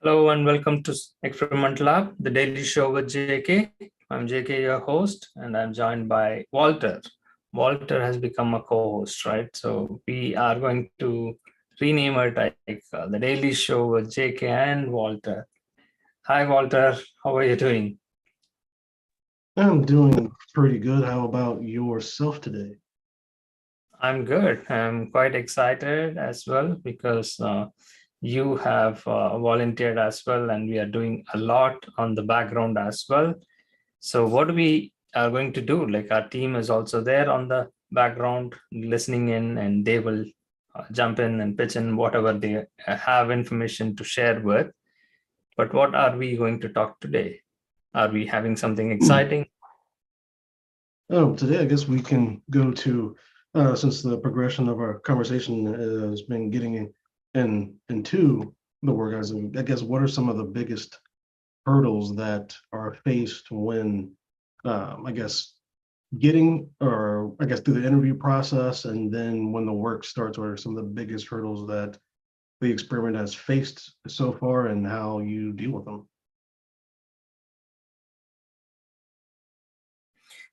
Hello and welcome to Experiment Lab, the daily show with JK. I'm JK, your host, and I'm joined by Walter. Walter has become a co-host, right? So we are going to rename it like the daily show with JK and Walter. Hi, Walter. How are you doing? I'm doing pretty good. How about yourself today? I'm good. I'm quite excited as well because you have volunteered as well, and we are doing a lot on the background as well. So what we are going to do, like our team is also there on the background listening in, and they will jump in and pitch in whatever they have information to share with. But what are we going to talk today? Are we having something exciting? Today I guess we can go to since the progression of our conversation has been getting into the work. I guess what are some of the biggest hurdles that are faced when I guess getting or I guess through the interview process and then when the work starts, what are some of the biggest hurdles that the experiment has faced so far and how you deal with them?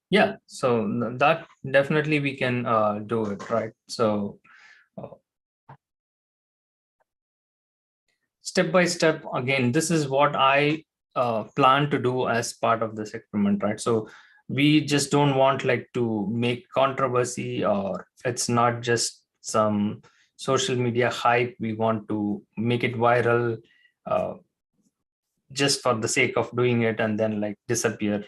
Yeah, so that definitely we can do it, right? So uh, step by step, again, this is what I plan to do as part of this experiment, right? So we just don't want like to make controversy, or it's not just some social media hype. We want to make it viral uh, just for the sake of doing it and then like disappear.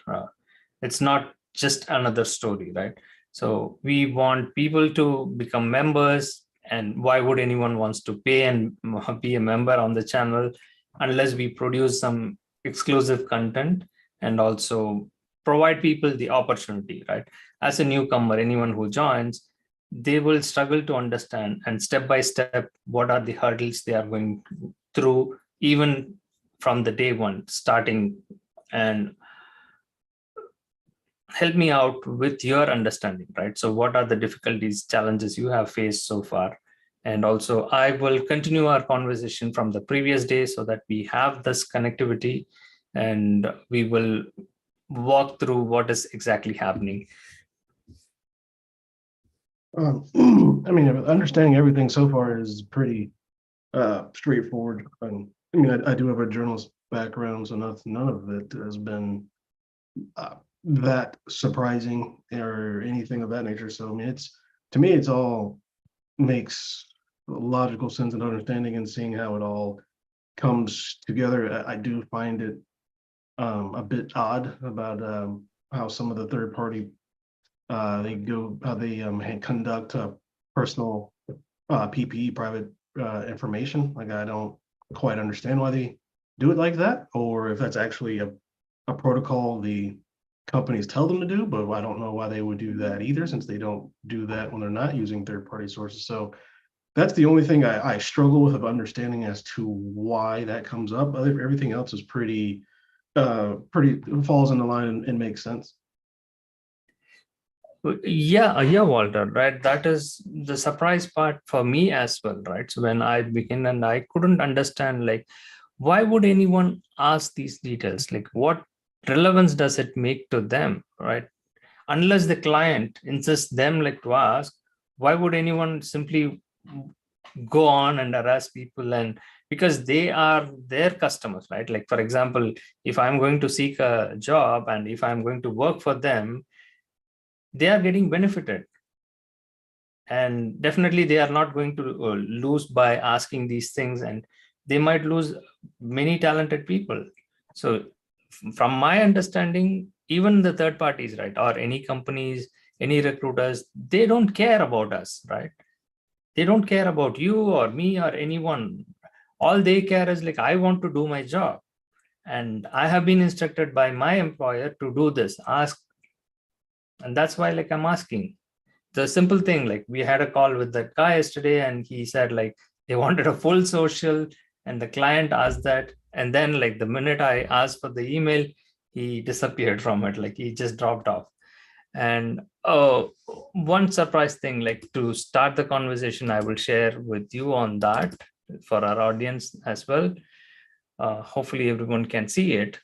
It's not just another story, right? So we want people to become members, and why would anyone wants to pay and be a member on the channel unless we produce some exclusive content and also provide people the opportunity, right? As a newcomer, anyone who joins, they will struggle to understand, and step by step what are the hurdles they are going through, even from the day one starting. And help me out with your understanding, right? So what are the difficulties, challenges you have faced so far? And also I will continue our conversation from the previous day so that we have this connectivity, and we will walk through what is exactly happening. I mean, understanding everything so far is pretty straightforward. I mean, I do have a journalist background, so none of it has been that surprising or anything of that nature. So I mean, it's to me, it's all makes logical sense and understanding and seeing how it all comes together. I do find it a bit odd about how some of the third party how they conduct personal PPE, private information. Like I don't quite understand why they do it like that, or if that's actually a protocol the companies tell them to do, but I don't know why they would do that either, since they don't do that when they're not using third-party sources. So that's the only thing I struggle with of understanding as to why that comes up. Everything else is pretty falls into line and makes sense. Yeah, Walter, right? That is the surprise part for me as well, right? So when I began and I couldn't understand, like, why would anyone ask these details? Like, what relevance does it make to them, right? Unless the client insists them like to ask, why would anyone simply go on and harass people? And because they are their customers, right? Like, for example, if I'm going to seek a job and if I'm going to work for them, they are getting benefited, and definitely they are not going to lose by asking these things, and they might lose many talented people. So from my understanding, even the third parties, right, or any companies, any recruiters, they don't care about us, right? They don't care about you or me or anyone. All they care is like, I want to do my job, and I have been instructed by my employer to do this, ask. And that's why like I'm asking the simple thing. Like, we had a call with that guy yesterday, and he said like they wanted a full social, and the client asked that, and then like the minute I asked for the email, he disappeared from it, like he just dropped off. And one surprise thing, like to start the conversation, I will share with you on that for our audience as well. Hopefully everyone can see it.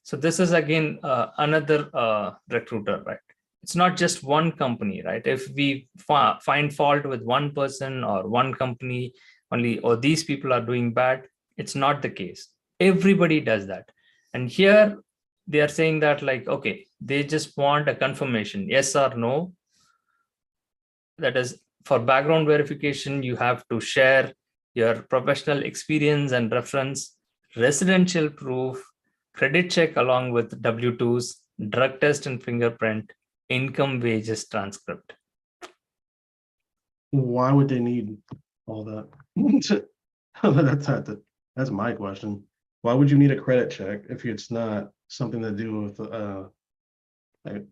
So this is again another recruiter, right? It's not just one company, right? If we find fault with one person or one company only, or these people are doing bad, it's not the case. Everybody does that. And here they are saying that like, okay, they just want a confirmation, yes or no. That is, for background verification, you have to share your professional experience and reference, residential proof, credit check along with W-2s, drug test and fingerprint, income wages transcript. Why would they need all that? That's my question. Why would you need a credit check if it's not something to do with like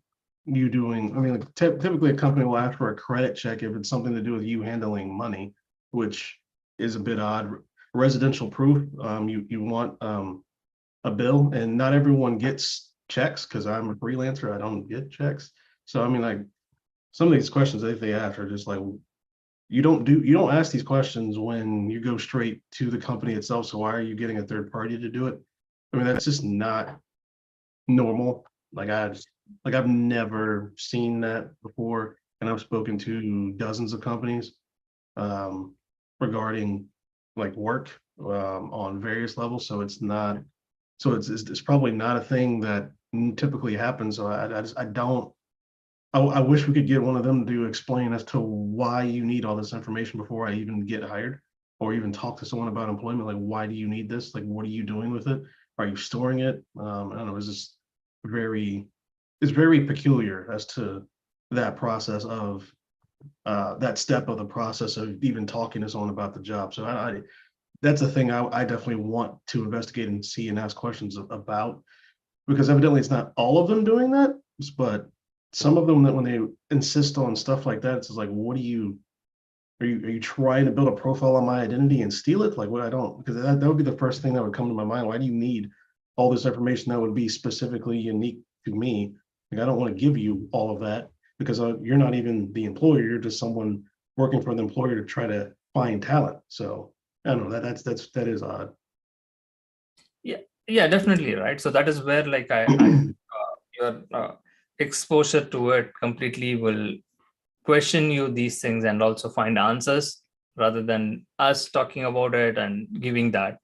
you doing? I mean, like, typically a company will ask for a credit check if it's something to do with you handling money, which is a bit odd. Residential proof, you want a bill, and not everyone gets checks because I'm a freelancer. I don't get checks. So I mean, like some of these questions that they ask are just like you don't ask these questions when you go straight to the company itself. So why are you getting a third party to do it? I mean, that's just not normal. I've never seen that before, and I've spoken to dozens of companies regarding like work on various levels. So it's probably not a thing that typically happens. So I don't. I wish we could get one of them to explain as to why you need all this information before I even get hired or even talk to someone about employment. Like, why do you need this? Like, what are you doing with it? Are you storing it? I don't know. It's just it's very peculiar as to that process of that step of the process of even talking to someone about the job. So that's a thing I definitely want to investigate and see and ask questions about, because evidently it's not all of them doing that, but some of them that when they insist on stuff like that, it's like, what are you trying to build a profile on my identity and steal it? Like, what? I don't, because that would be the first thing that would come to my mind. Why do you need all this information that would be specifically unique to me? Like, I don't want to give you all of that because you're not even the employer. You're just someone working for the employer to try to find talent. So I don't know, that is odd. Yeah, definitely, right? So that is where like your exposure to it completely will question you these things and also find answers rather than us talking about it and giving that.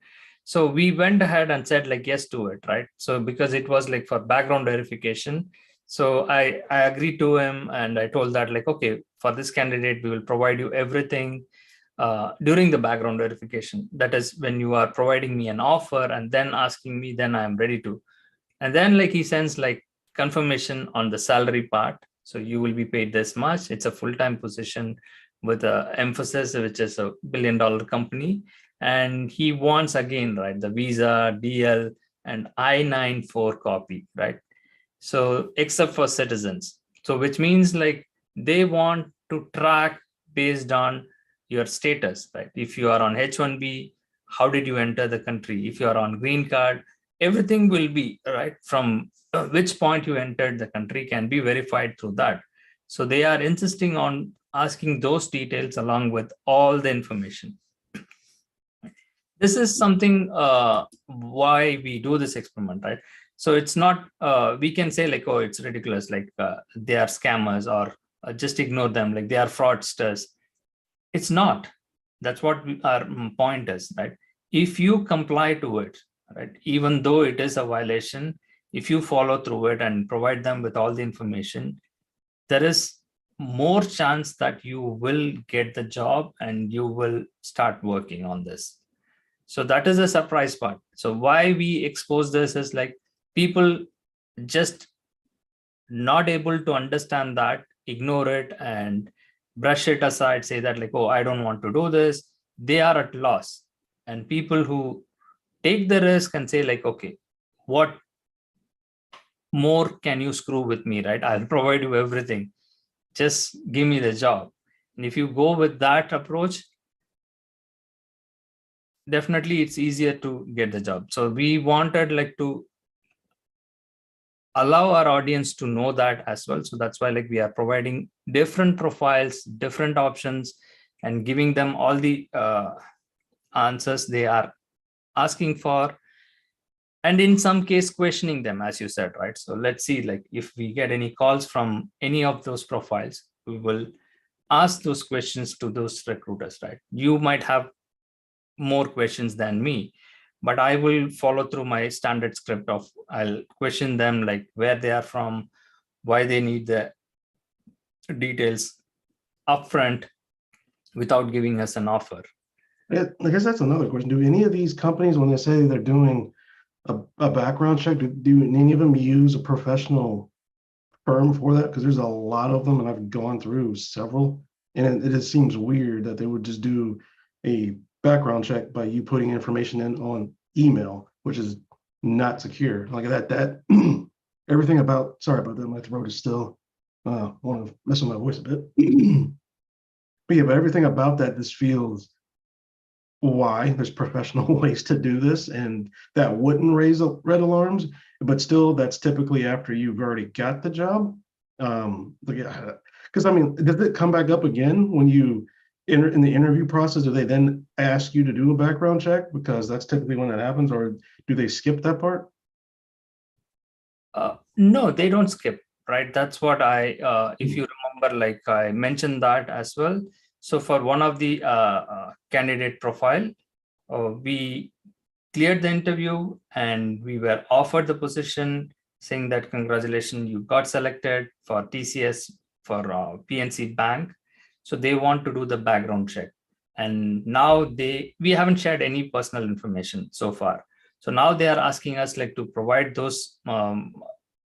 So we went ahead and said like yes to it, right? So because it was like for background verification, so I agreed to him and I told that like, okay, for this candidate we will provide you everything during the background verification. That is when you are providing me an offer and then asking me, then I am ready to. And then like he sends like confirmation on the salary part. So you will be paid this much. It's a full-time position with a emphasis, which is a billion-dollar company. And he wants again, right, the visa, DL, and I-94 copy, right? So except for citizens. So which means like they want to track based on your status, right? If you are on H-1B, how did you enter the country? If you are on green card, everything will be right from which point you entered the country can be verified through that. So they are insisting on asking those details along with all the information. This is something why we do this experiment, right? So it's not we can say like, oh, it's ridiculous, like they are scammers, or just ignore them, like they are fraudsters. It's not. That's what our point is, right? If you comply to it, right, even though it is a violation, if you follow through it and provide them with all the information, there is more chance that you will get the job and you will start working on this. So that is a surprise part. So why we expose this is like people just not able to understand that, ignore it and brush it aside, say that like, oh, I don't want to do this. They are at loss. And people who take the risk and say like, okay, what more can you screw with me, right? I'll provide you everything. Just give me the job. And if you go with that approach, definitely it's easier to get the job. So we wanted like to allow our audience to know that as well. So that's why like we are providing different profiles, different options, and giving them all the answers they are asking for. and in some case questioning them, as you said, right? So let's see, like if we get any calls from any of those profiles, we will ask those questions to those recruiters, right? You might have more questions than me, but I will follow through my standard script of I'll question them like where they are from, why they need the details upfront without giving us an offer. I guess that's another question. Do any of these companies, when they say they're doing a background check, do any of them use a professional firm for that? Because there's a lot of them, and I've gone through several, and it just seems weird that they would just do a background check by you putting information in on email, which is not secure. Like that everything about, sorry about that, my throat is still want to mess with my voice a bit. But yeah, but everything about that just feels why there's professional ways to do this, and that wouldn't raise red alarms, but still that's typically after you've already got the job. Because I mean, does it come back up again when you enter in the interview process? Do they then ask you to do a background check, because that's typically when that happens, or do they skip that part? No, they don't skip, right? That's what if you remember, like I mentioned that as well. So for one of the candidate profile, we cleared the interview and we were offered the position, saying that congratulations, you got selected for TCS for PNC Bank. So they want to do the background check. And now we haven't shared any personal information so far. So now they are asking us like to provide those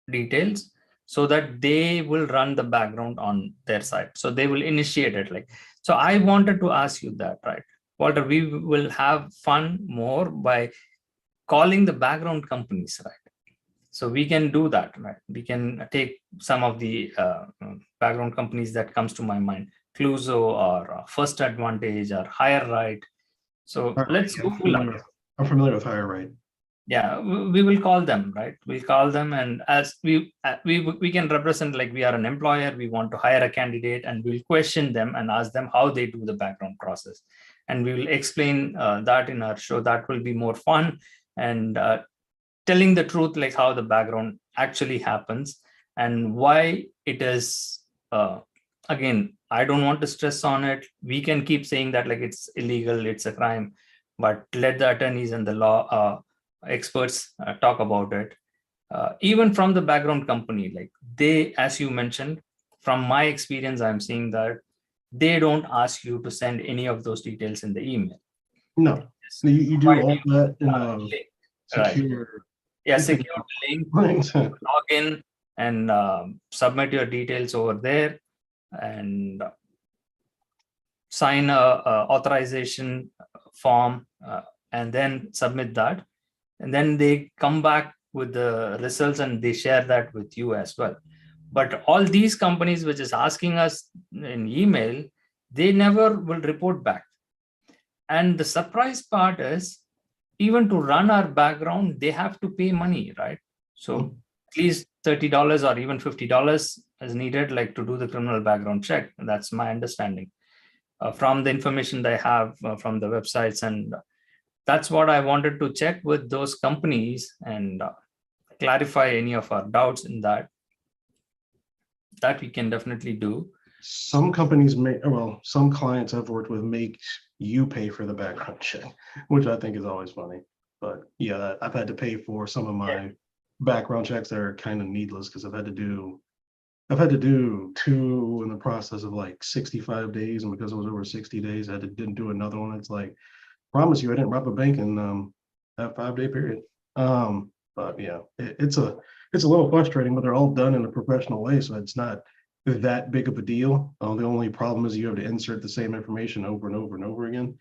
details so that they will run the background on their side. So they will initiate it. Like, so I wanted to ask you that, right, Walter, we will have fun more by calling the background companies, right? So we can do that, right? We can take some of the background companies that comes to my mind, Cluzo or First Advantage or Hire Right. So let's Google it. I'm familiar with Hire Right. Yeah, we will call them, right? We'll call them, and as we can represent like we are an employer, we want to hire a candidate, and we'll question them and ask them how they do the background process, and we will explain that in our show. That will be more fun, and telling the truth, like how the background actually happens and why it is. Again, I don't want to stress on it. We can keep saying that like it's illegal, it's a crime, but let the attorneys and the law experts talk about it. Even from the background company, like they, as you mentioned, from my experience, I'm seeing that they don't ask you to send any of those details in the email. No, you do all that in a link, secure. Right. Yeah, secure link, log in and submit your details over there and sign a authorization form and then submit that. And then they come back with the results and they share that with you as well. But all these companies which is asking us in email, they never will report back. And the surprise part is, even to run our background, they have to pay money, right? So at least $30 or even $50 is needed, like to do the criminal background check. That's my understanding from the information they have from the websites. And that's what I wanted to check with those companies and clarify any of our doubts in that. That we can definitely do. Some companies some clients I've worked with make you pay for the background check, which I think is always funny. But yeah, I've had to pay for some of my background checks that are kind of needless, because I've had to do 2 in the process of like 65 days. And because it was over 60 days, I didn't do another one. It's like, promise you, I didn't rob a bank in that 5-day period. But yeah, it's a little frustrating, but they're all done in a professional way. So it's not that big of a deal. The only problem is you have to insert the same information over and over and over again.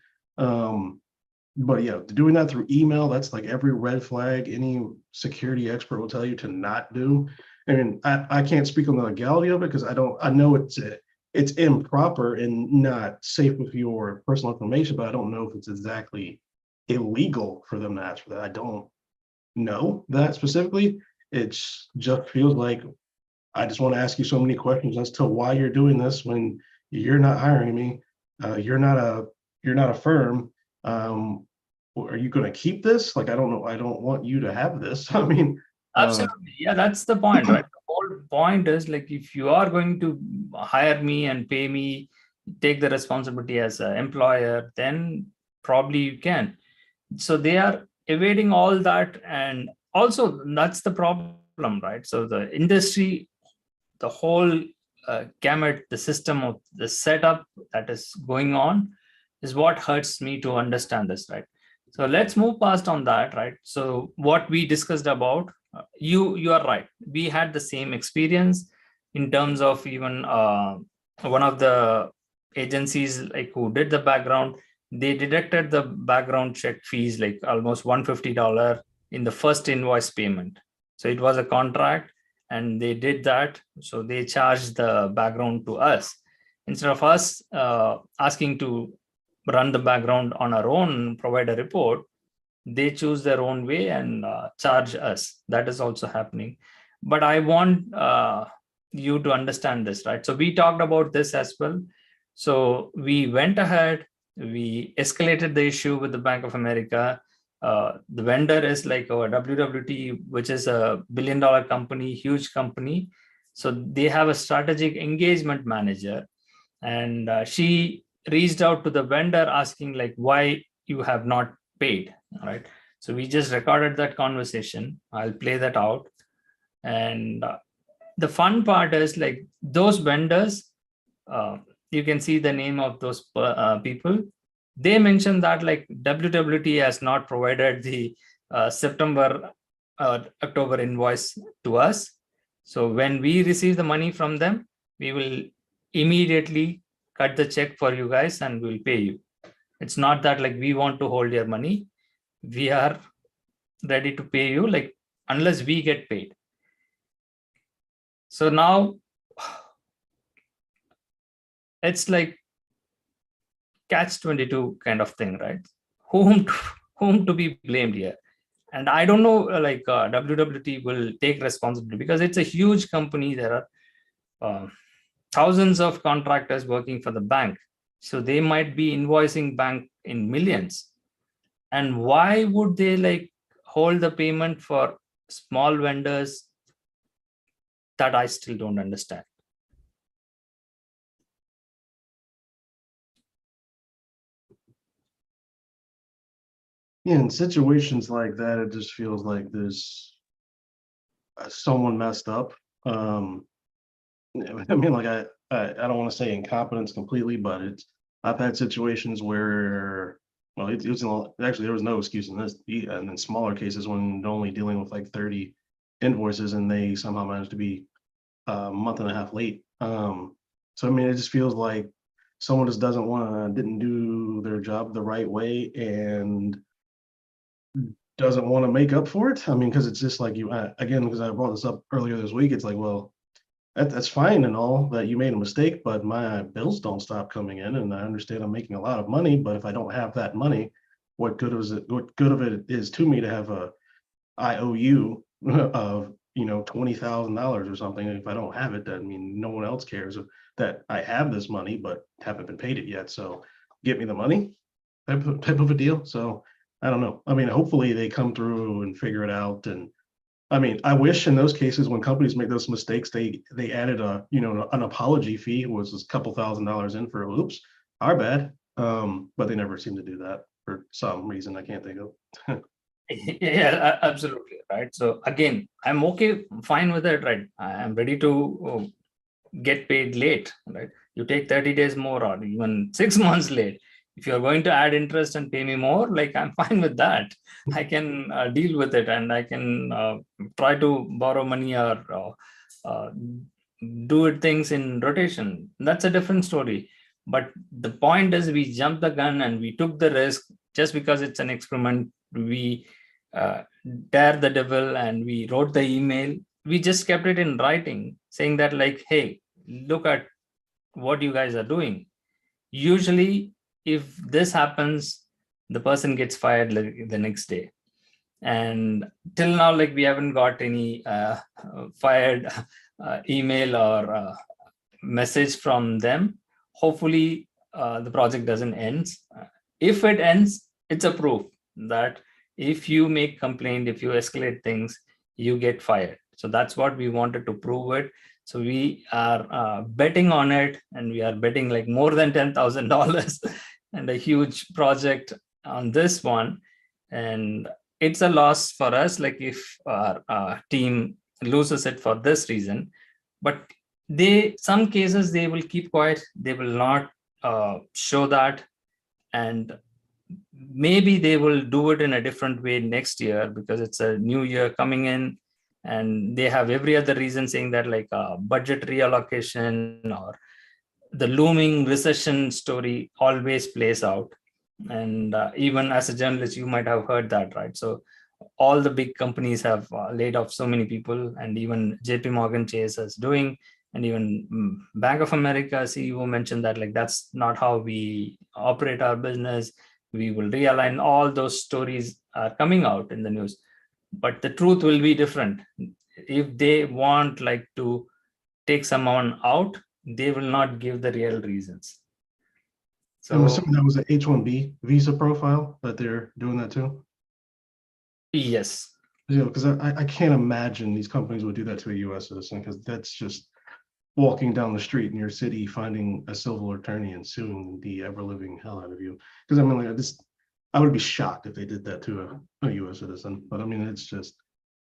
But yeah, doing that through email, that's like every red flag any security expert will tell you to not do. And I can't speak on the legality of it, because I know it's improper and not safe with your personal information, but I don't know if it's exactly illegal for them to ask for that. I don't know that specifically. It just feels like I just want to ask you so many questions as to why you're doing this when you're not hiring me. You're not a firm. are you going to keep this? Like, I don't know. I don't want you to have this. I mean, Absolutely. Yeah, that's the point, right? The whole point is like if you are going to hire me and pay me, take the responsibility as an employer, then probably you can. So they are evading all that. And also that's the problem, right? So the industry, the whole gamut, the system of the setup that is going on is what hurts me to understand this, right? So let's move past on that, right? So what we discussed about, you are right. We had the same experience in terms of even one of the agencies like who did the background, they deducted the background check fees like almost $150 in the first invoice payment. So it was a contract and they did that. So they charged the background to us instead of us asking to run the background on our own, provide a report. They choose their own way and charge us. That is also happening. But I want you to understand this, right? So we talked about this as well. So we went ahead, we escalated the issue with the Bank of America. The vendor is like our WWT, which is a billion-dollar company, huge company. So they have a strategic engagement manager, and she reached out to the vendor asking like why you have not paid. All right, so we just recorded that conversation. I'll play that out. And the fun part is like those vendors, uh, you can see the name of those people. They mentioned that like WWT has not provided the September October invoice to us. So when we receive the money from them, we will immediately cut the check for you guys and we'll pay you. It's not that like we want to hold your money. We are ready to pay you like unless we get paid. So now it's like catch 22 kind of thing, right? Whom to be blamed here? And I don't know, like WWT will take responsibility because it's a huge company. There are thousands of contractors working for the bank, so they might be invoicing bank in millions. And why would they like hold the payment for small vendors? That I still don't understand. yeah, in situations like that, it just feels like there's someone messed up. I mean, like I don't want to say incompetence completely, but I've had situations where, well, actually there was no excuse in this, and in smaller cases when only dealing with like 30 invoices and they somehow managed to be a month and a half late. So I mean, it just feels like someone just didn't do their job the right way and doesn't want to make up for it. I mean, because it's just like again, because I brought this up earlier this week, it's like, well, that's fine and all that you made a mistake, but my bills don't stop coming in, and I understand I'm making a lot of money. But if I don't have that money, what good is it? What good of it is to me to have a IOU of $20,000 or something? If I don't have it, I mean, no one else cares that I have this money, but haven't been paid it yet. So get me the money, type of a deal. So I don't know. I mean, hopefully they come through and figure it out. And I mean, I wish in those cases when companies make those mistakes, they added an apology fee, was a couple $1,000s in for oops, our bad. But they never seem to do that for some reason I can't think of. Yeah, absolutely, right? So again, I'm okay, fine with it, right? I'm ready to get paid late, right? You take 30 days more or even 6 months late. If you're going to add interest and pay me more, like I'm fine with that. I can deal with it, and I can try to borrow money or do it things in rotation. That's a different story. But the point is, we jumped the gun and we took the risk just because it's an experiment. We dare the devil and we wrote the email. We just kept it in writing saying that like, hey, look at what you guys are doing. Usually if this happens, the person gets fired like the next day. And till now, like we haven't got any fired email or message from them. Hopefully the project doesn't end. If it ends, it's a proof that if you make complaint, if you escalate things, you get fired. So that's what we wanted to prove it. So we are betting on it, and we are betting like more than $10,000 and a huge project on this one. And it's a loss for us, like if our team loses it for this reason. But some cases they will keep quiet, they will not show that, and maybe they will do it in a different way next year because it's a new year coming in, and they have every other reason saying that, like budget reallocation or the looming recession story always plays out. And even as a journalist, you might have heard that, right? So all the big companies have laid off so many people, and even JP Morgan Chase is doing, and even Bank of America CEO mentioned that, like, that's not how we operate our business. We will realign. All those stories are coming out in the news, but the truth will be different. If they want like to take someone out, they will not give the real reasons. I'm So assuming that was an H-1B visa profile that they're doing that too. yes. You know, because I can't imagine these companies would do that to a U.S. citizen, because that's just walking down the street in your city, finding a civil attorney and suing the ever living hell out of you. Because I mean, like, I would be shocked if they did that to a U.S. citizen. But I mean, it's just,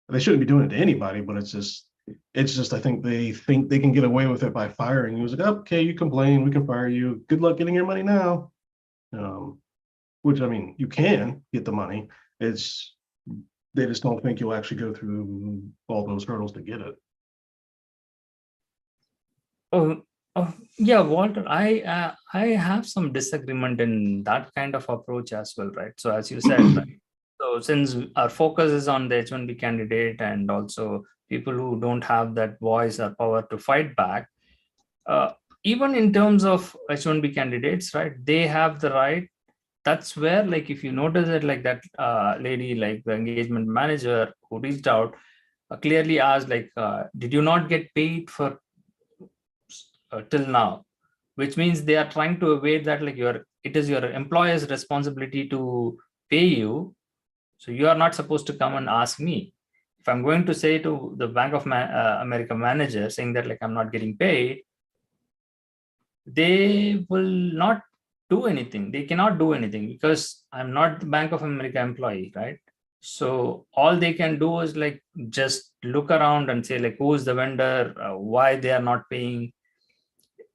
they shouldn't be doing it to anybody. But it's just I think they can get away with it by firing you. It's like, okay, you complain, we can fire you. Good luck getting your money now. Which, I mean, you can get the money. It's, they just don't think you'll actually go through all those hurdles to get it. Oh, yeah, Walter, I have some disagreement in that kind of approach as well, right? So as you said, right? So since our focus is on the H-1B candidate and also people who don't have that voice or power to fight back, uh, even in terms of H-1B candidates, right? They have the right. That's where, like, if you notice it, like that lady, like the engagement manager who reached out, clearly asked, like, did you not get paid for till now? Which means they are trying to evade that, like, it is your employer's responsibility to pay you. So you are not supposed to come and ask me. If I'm going to say to the Bank of America manager saying that, like, I'm not getting paid, they will not do anything. They cannot do anything because I'm not the Bank of America employee, right? So all they can do is like just look around and say, like, who is the vendor, why they are not paying.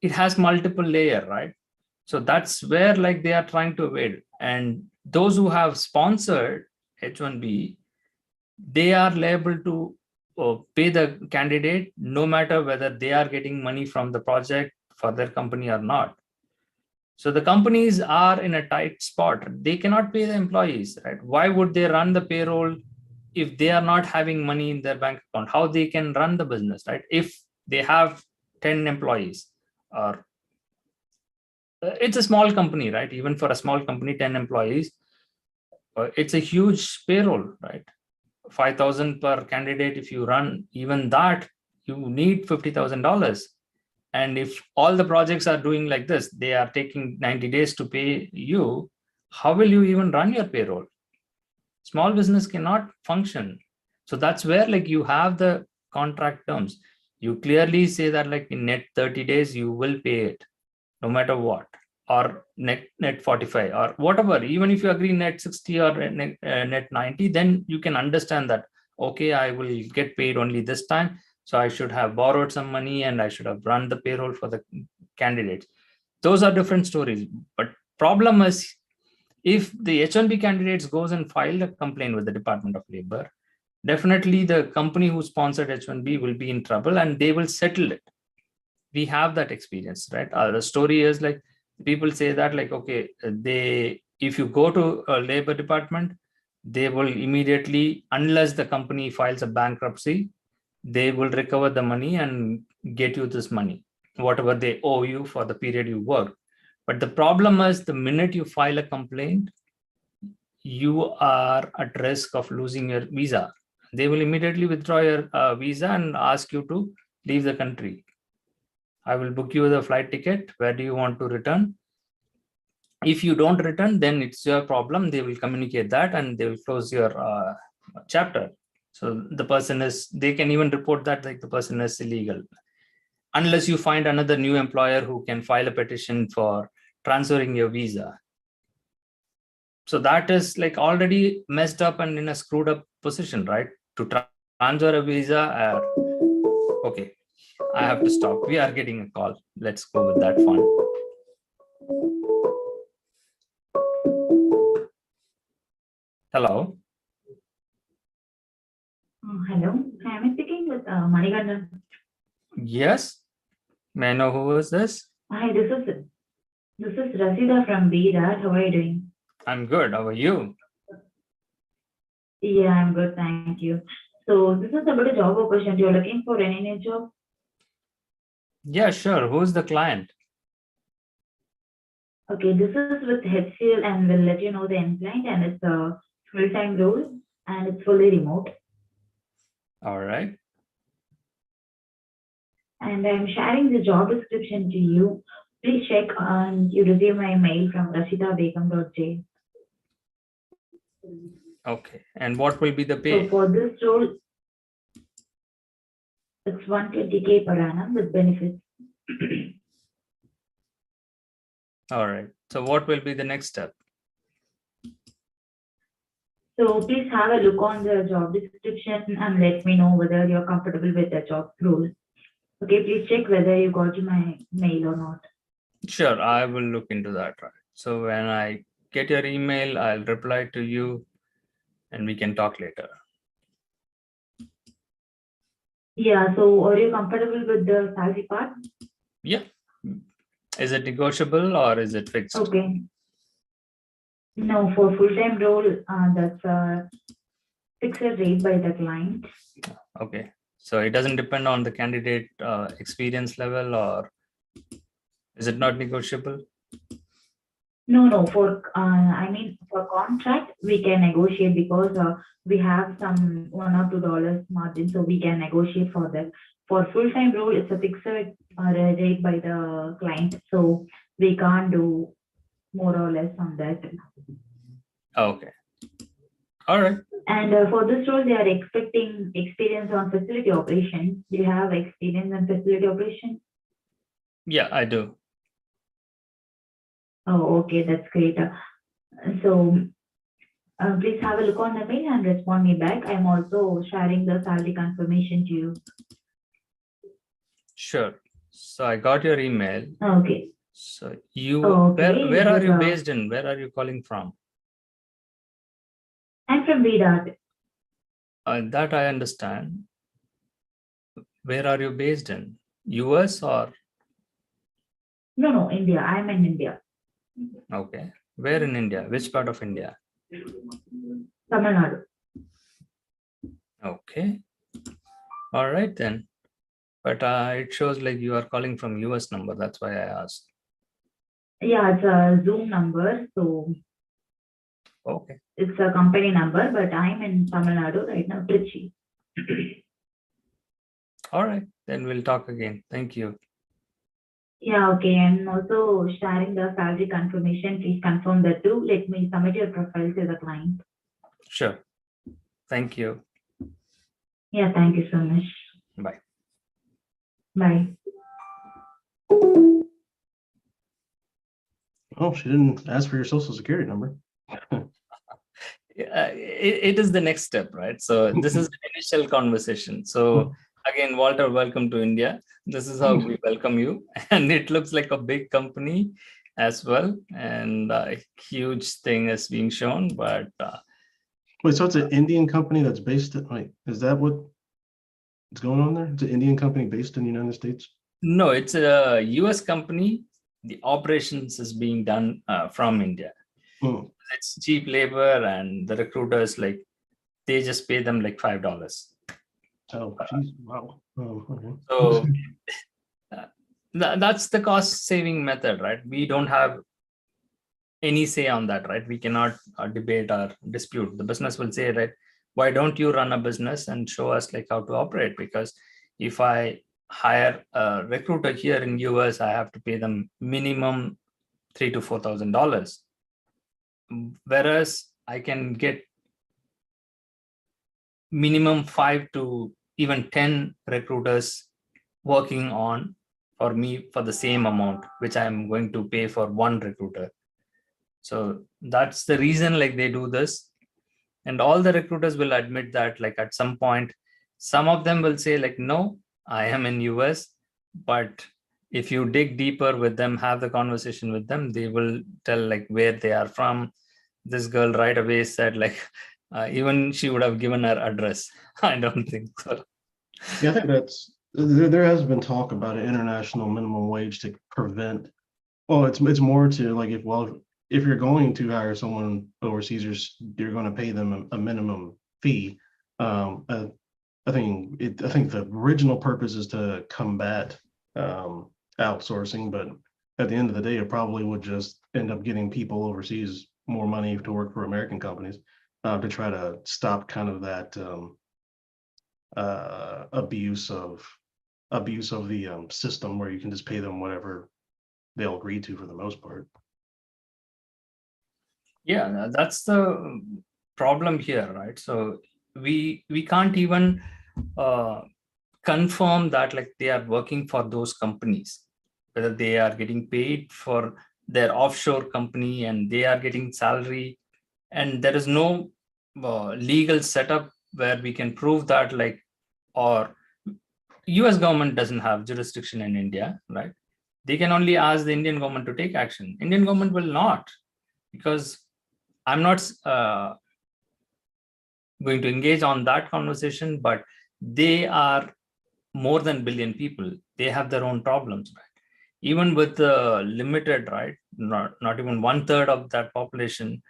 It has multiple layer, right? So that's where, like, they are trying to evade. And those who have sponsored H-1B, they are liable to pay the candidate no matter whether they are getting money from the project for their company or not. So the companies are in a tight spot. They cannot pay the employees, right? Why would they run the payroll if they are not having money in their bank account? How they can run the business, right? If they have 10 employees, or it's a small company, right? Even for a small company, 10 employees, it's a huge payroll, right? 5,000 per candidate. If you run even that, you need $50,000. And if all the projects are doing like this, they are taking 90 days to pay you, how will you even run your payroll? Small business cannot function. So that's where, like, you have the contract terms. You clearly say that, like, in net 30 days, you will pay it no matter what, or net 45 or whatever. Even if you agree net 60 or net 90, then you can understand that, okay, I will get paid only this time, so I should have borrowed some money and I should have run the payroll for the candidates. Those are different stories. But problem is, if the H-1B candidates goes and file a complaint with the Department of Labor, definitely the company who sponsored H-1B will be in trouble and they will settle it. We have that experience, right? The story is like, people say that, like, okay, if you go to a labor department, they will immediately, unless the company files a bankruptcy, they will recover the money and get you this money, whatever they owe you for the period you work. But the problem is, the minute you file a complaint, you are at risk of losing your visa. They will immediately withdraw your visa and ask you to leave the country. I will book you the flight ticket. Where do you want to return? If you don't return, then it's your problem. They will communicate that and they will close your chapter. So the person is, they can even report that like the person is illegal, unless you find another new employer who can file a petition for transferring your visa. So that is like already messed up and in a screwed up position, right? To transfer a visa. Okay, I have to stop. We are getting a call. Let's go with that one. Hello. Hello. Am I speaking with Manigandan? Yes. May I know who is this? Hi, this is Rasida from BDAT. How are you doing? I'm good. How are you? Yeah, I'm good. Thank you. So this is about a job opportunity. You're looking for any new job? Yeah, sure. Who's the client? Okay, this is with HCL and we'll let you know the end client, and it's a full-time role and it's fully remote. All right. And I'm sharing the job description to you. Please check and you receive my mail from rashitabegum.j. Okay. And what will be the So pay? for this role, it's 120K per annum with benefits. All right. So what will be the next step? So please have a look on the job description and let me know whether you're comfortable with the job role. Okay, please check whether you got my mail or not. Sure, I will look into that. Right. So when I get your email, I'll reply to you and we can talk later. Yeah, so are you comfortable with the salary part? Yeah. Is it negotiable or is it fixed? Okay. No, for full-time role, that's a fixed rate by the client. Okay. So it doesn't depend on the candidate experience level, or is it not negotiable? No, for for contract we can negotiate because we have some $1 or $2 margin, so we can negotiate for that. For full-time role, it's a fixed rate by the client, so we can't do more or less on that. Okay. All right. And for this role, they are expecting experience on facility operations. Do you have experience on facility operations? Yeah, I do. Oh, okay, that's great. So please have a look on the mail and respond me back. I'm also sharing the salary confirmation to you. Sure. So I got your email. Okay. So you, Okay, where are you but, based in? Where are you calling from? I'm from BDAT. That I understand. Where are you based in? US or? No, India. I'm in India. Okay. Where in India? Which part of India? Tamil Nadu. Okay. All right then. But it shows like you are calling from US number. That's why I asked. Yeah, it's a Zoom number. So Okay. it's a company number, but I'm in Tamil Nadu right now, Trichy. All right. Then we'll talk again. Thank you. Yeah, okay. I'm also sharing the salary confirmation. Please confirm that too. Let me submit your profile to the client. Sure. Thank you. Yeah, thank you so much. Bye. Bye. Oh, she didn't ask for your social security number. It is the next step, right? So this is the initial conversation. So again, Walter, welcome to India. This is how we welcome you. And it looks like a big company as well. And a huge thing is being shown, but Wait, so it's an Indian company that's based in, wait, is that what's going on there? It's an Indian company based in the United States? no, it's a US company. The operations is being done from India. It's cheap labor, and the recruiters, like, they just pay them like $5. Oh, geez, wow. Oh, okay. So that's the cost saving method, right? We don't have any say on that, right? We cannot debate or dispute. The business will say, right, why don't you run a business and show us like how to operate? Because if I hire a recruiter here in US, I have to pay them minimum $3,000 to $4,000, whereas I can get minimum 5 to even 10 recruiters working on for me for the same amount which I'm going to pay for one recruiter. So that's the reason like they do this. And all the recruiters will admit that like at some point, some of them will say like, no, I am in US, but if you dig deeper with them, have the conversation with them, they will tell like where they are from. This girl right away said like, even she would have given her address. I don't think so. Yeah, I think there has been talk about an international minimum wage to prevent. Well, it's more to like if you're going to hire someone overseas, you're going to pay them a minimum fee. I think the original purpose is to combat outsourcing, but at the end of the day, it probably would just end up getting people overseas more money to work for American companies to try to stop kind of that abuse of the system where you can just pay them whatever they'll agree to for the most part. Yeah, that's the problem here, right? So we can't even confirm that like they are working for those companies, whether they are getting paid for their offshore company and they are getting salary, and there is no legal setup where we can prove that like, or US government doesn't have jurisdiction in India, right? They can only ask the Indian government to take action. Indian government will not, because I'm not going to engage on that conversation, but they are more than billion people. They have their own problems, right? Even with the limited, right? Not even 1/3 of that population.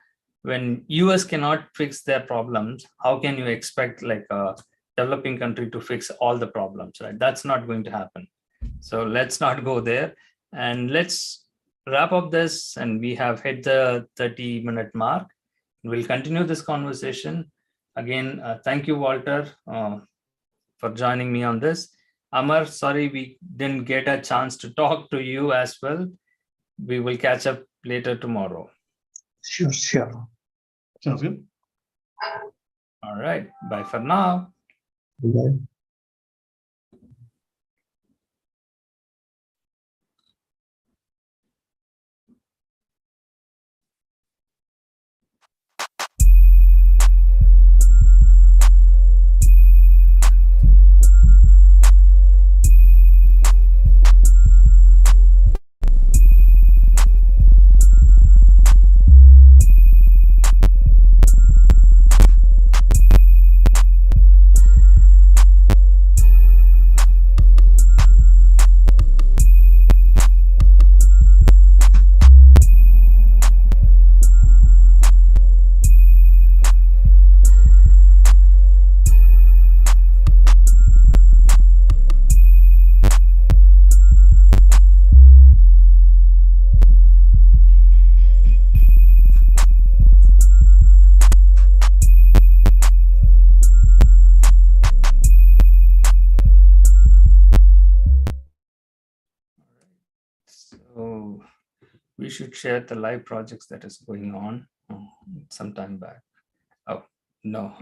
When US cannot fix their problems, how can you expect like a developing country to fix all the problems, right? That's not going to happen. So let's not go there, and let's wrap up this. And we have hit the 30-minute mark. We'll continue this conversation again. Thank you, Walter, for joining me on this. Amar, sorry we didn't get a chance to talk to you as well. We will catch up later tomorrow. Sure. Sounds good. All right. Bye for now. Bye. So we should share the live projects that is going on sometime back. Oh, no.